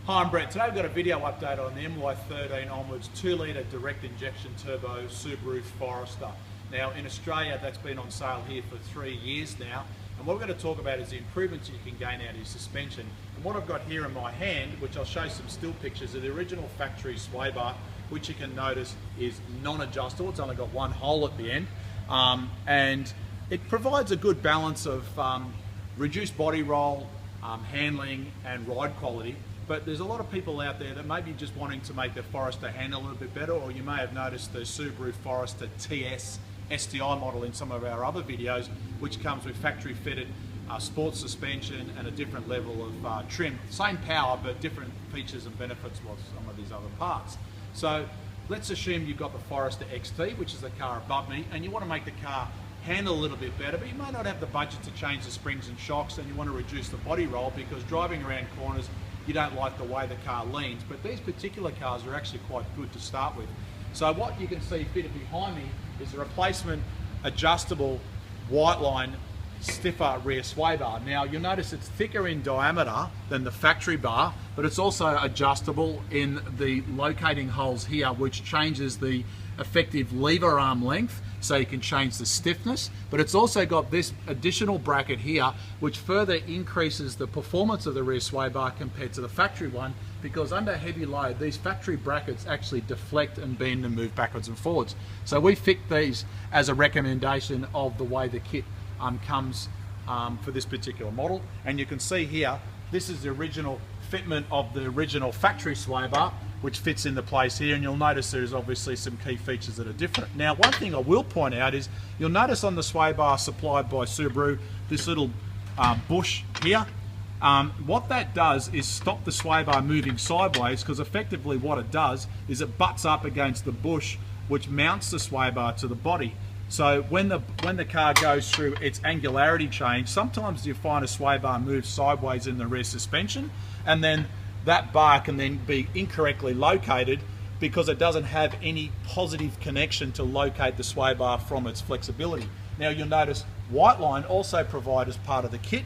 Hi, I'm Brett. Today we've got a video update on the MY13 onwards 2-litre direct injection turbo Subaru Forester. Now in Australia that's been on sale here for 3 years now, and what we're going to talk about is the improvements you can gain out of your suspension. And what I've got here in my hand, which I'll show some still pictures of the original factory sway bar, which you can notice is non-adjustable. It's only got one hole at the end, and it provides a good balance of reduced body roll, handling and ride quality. But there's a lot of people out there that may be just wanting to make the Forester handle a little bit better, or you may have noticed the Subaru Forester TS STI model in some of our other videos, which comes with factory fitted sports suspension and a different level of trim. Same power, but different features and benefits with some of these other parts. So let's assume you've got the Forester XT, which is the car above me, and you want to make the car handle a little bit better, but you may not have the budget to change the springs and shocks, and you want to reduce the body roll because driving around corners you don't like the way the car leans. But these particular cars are actually quite good to start with. So what you can see fitted behind me is a replacement adjustable white line stiffer rear sway bar. Now you'll notice it's thicker in diameter than the factory bar, but it's also adjustable in the locating holes here, which changes the effective lever arm length, so you can change the stiffness. But it's also got this additional bracket here which further increases the performance of the rear sway bar compared to the factory one, because under heavy load these factory brackets actually deflect and bend and move backwards and forwards. So we fit these as a recommendation of the way the kit comes for this particular model. And you can see here, this is the original fitment of the original factory sway bar, which fits into place here, and you'll notice there's obviously some key features that are different. Now one thing I will point out is you'll notice on the sway bar supplied by Subaru this little bush here. What that does is stop the sway bar moving sideways, because effectively what it does is it butts up against the bush which mounts the sway bar to the body. So when the car goes through its angularity change, sometimes you find a sway bar move sideways in the rear suspension, and then that bar can then be incorrectly located because it doesn't have any positive connection to locate the sway bar from its flexibility. Now you'll notice White Line also provide as part of the kit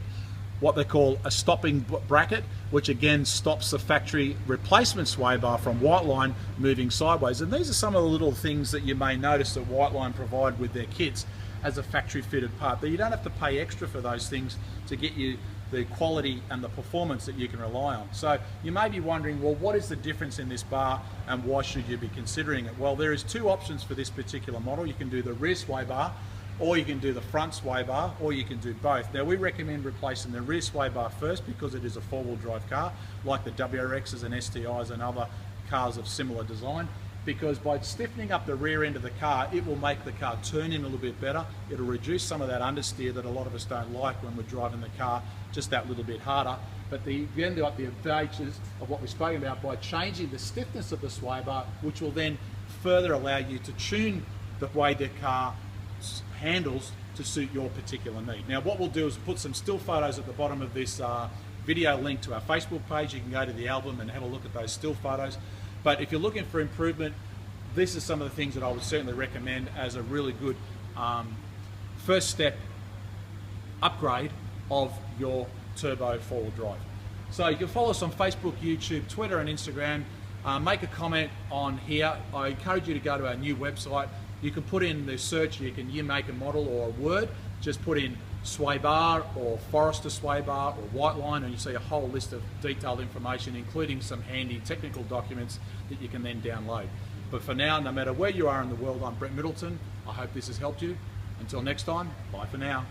what they call a stopping bracket, which again stops the factory replacement sway bar from White Line moving sideways. And these are some of the little things that you may notice that White Line provide with their kits as a factory fitted part, but you don't have to pay extra for those things to get you the quality and the performance that you can rely on. So you may be wondering, well, what is the difference in this bar and why should you be considering it? Well, there is two options for this particular model. You can do the rear sway bar, or you can do the front sway bar, or you can do both. Now we recommend replacing the rear sway bar first because it is a four-wheel drive car, like the WRXs and STIs and other cars of similar design, because by stiffening up the rear end of the car, it will make the car turn in a little bit better. It'll reduce some of that understeer that a lot of us don't like when we're driving the car just that little bit harder. But you end up the advantages of what we're speaking about by changing the stiffness of the sway bar, which will then further allow you to tune the way the car handles to suit your particular need. Now what we'll do is put some still photos at the bottom of this video link to our Facebook page. You can go to the album and have a look at those still photos. But if you're looking for improvement, this is some of the things that I would certainly recommend as a really good first step upgrade of your turbo four-wheel drive. So you can follow us on Facebook, YouTube, Twitter and Instagram. Make a comment on here. I encourage you to go to our new website. You can put in the search, you can year, make and model or a word, just put in sway bar or Forester sway bar or White Line, and you see a whole list of detailed information, including some handy technical documents that you can then download. But for now, no matter where you are in the world, I'm Brett Middleton. I hope this has helped you. Until next time, bye for now.